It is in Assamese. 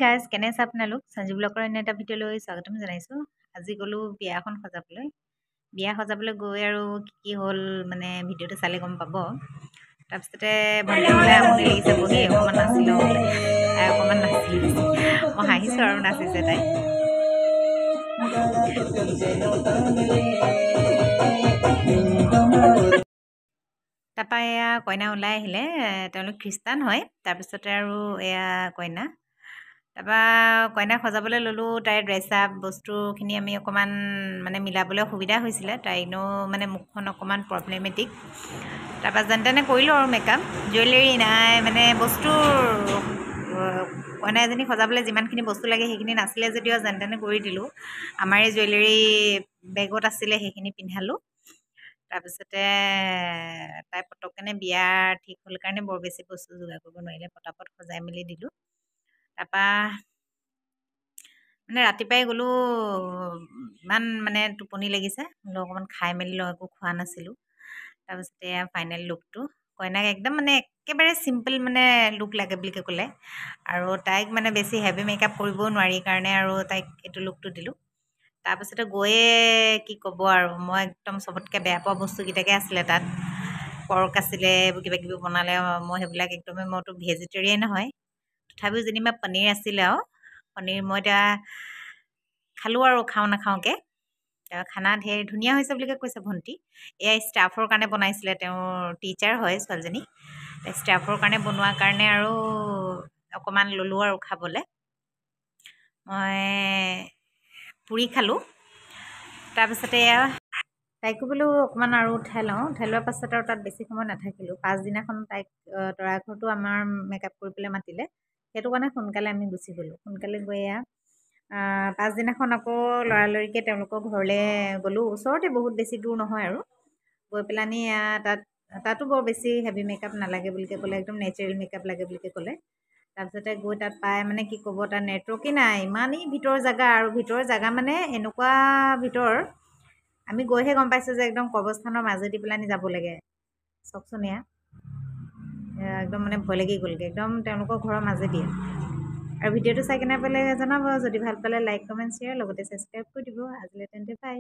গাইজ কেনে আছে আপোনালোক সঞ্জীৱ ব্লকৰ অন্য এটা ভিডিঅ'লৈ স্বাগতম জনাইছোঁ। আজি গ'লোঁ বিয়া এখন সজাবলৈ। বিয়া সজাবলৈ গৈ আৰু কি হ'ল মানে ভিডিঅ'টো চালে গম পাব। তাৰপিছতে ভণ্টি বোলে আমনি লাগিছে বহি অকণমান নাচিলোঁ বোলে, তাই অকণমান নাচিলোঁ। মই হাঁহিছোঁ আৰু নাচিছে তাই। তাৰপৰা এয়া কইনা ওলাই আহিলে, তেওঁলোক খ্ৰীষ্টান হয়। তাৰপিছতে আৰু এয়া কইনা। তাৰপৰা কইনাক সজাবলৈ ল'লোঁ। তাইৰ ড্ৰেছ আপ বস্তুখিনি আমি অকণমান মানে মিলাবলৈ সুবিধা হৈছিলে। তাই এনেও মানে মুখখন অকণমান প্ৰব্লেমেটিক। তাৰপৰা যেনে তেনে কৰিলোঁ আৰু মেকআপ। জুৱেলাৰী নাই মানে বস্তুৰ কইনা এজনী সজাবলৈ যিমানখিনি বস্তু লাগে সেইখিনি নাছিলে যদিও যেনে তেনে কৰি দিলোঁ। আমাৰ এই জুৱেলাৰী বেগত আছিলে সেইখিনি পিন্ধালোঁ। তাৰপিছতে তাই পটককেনে বিয়া ঠিক হ'ল কাৰণে বৰ বেছি বস্তু যোগাৰ কৰিব নোৱাৰিলে, পটাপট সজাই মেলি দিলোঁ। তাৰপৰা মানে ৰাতিপুৱাই গ'লোঁ, ইমান মানে টোপনি লাগিছে, বোলো অকণমান খাই মেলি লওঁ, একো খোৱা নাছিলোঁ। তাৰপিছতে এয়া ফাইনেল লুকটো। কইনাক একদম মানে একেবাৰে চিম্পল মানে লুক লাগে বুলি ক'লে, আৰু তাইক মানে বেছি হেভি মেকআপ কৰিবও নোৱাৰি কাৰণে আৰু তাইক এইটো লুকটো দিলোঁ। তাৰপিছতে গৈয়ে কি ক'ব আৰু, মই একদম চবতকৈ বেয়া পোৱা বস্তুকেইটাকে আছিলে তাত। পৰ্ক আছিলে, এইবোৰ কিবা কিবি বনালে, মই সেইবিলাক একদমেই, মইতো ভেজিটেৰিয়ান হয়। তথাপিও যেনিবা পনীৰ আছিলে আৰু পনীৰ মই এতিয়া খালোঁ আৰু খাওঁ নাখাওঁকৈ। খানা ঢেৰ ধুনীয়া হৈছে বুলিকে কৈছে ভণ্টি। এয়া ষ্টাফৰ কাৰণে বনাইছিলে, তেওঁৰ টিচাৰ হয় ছোৱালীজনী। ষ্টাফৰ কাৰণে বনোৱাৰ কাৰণে আৰু অকণমান ল'লোঁ আৰু খাবলৈ। মই পুৰি খালোঁ। তাৰপিছতে এয়া তাইকো বোলো অকণমান আৰু উঠাই লওঁ। উঠাই লোৱাৰ পাছত আৰু তাত বেছি সময় নাথাকিলোঁ। পাছদিনাখন তাইক দৰা ঘৰটো আমাৰ মেকআপ কৰি পেলাই মাতিলে, সেইটো কাৰণে সোনকালে আমি গুচি গ'লোঁ। সোনকালে গৈ এয়া পাছদিনাখন আকৌ লৰালৰিকৈ তেওঁলোকৰ ঘৰলৈ গ'লোঁ। ওচৰতে, বহুত বেছি দূৰ নহয় আৰু। গৈ পেলানি তাতো বৰ বেছি হেভি মেকআপ নালাগে বুলি ক'লে, একদম নেচাৰেল মেকআপ লাগে বুলি ক'লে। তাৰপিছতে গৈ তাত পাই মানে কি ক'ব, তাত নেটৱৰ্কেই নাই, ইমানেই ভিতৰ জেগা, আৰু ভিতৰ জেগা মানে এনেকুৱা ভিতৰ, আমি গৈহে গম পাইছোঁ যে একদম কবৰস্থানৰ মাজেদি পেলানি যাব লাগে। চাওকচোন এয়া একদম মানে ভয় লাগি গ'লগৈ, একদম তেওঁলোকৰ ঘৰৰ মাজেদি। আৰু ভিডিঅ'টো চাই কেনে পেলাই জনাব, যদি ভাল পালে লাইক কমেণ্ট শ্বেয়াৰ, লগতে ছাবস্ক্ৰাইব কৰি দিব। আজিলৈ তেন্তে বাই।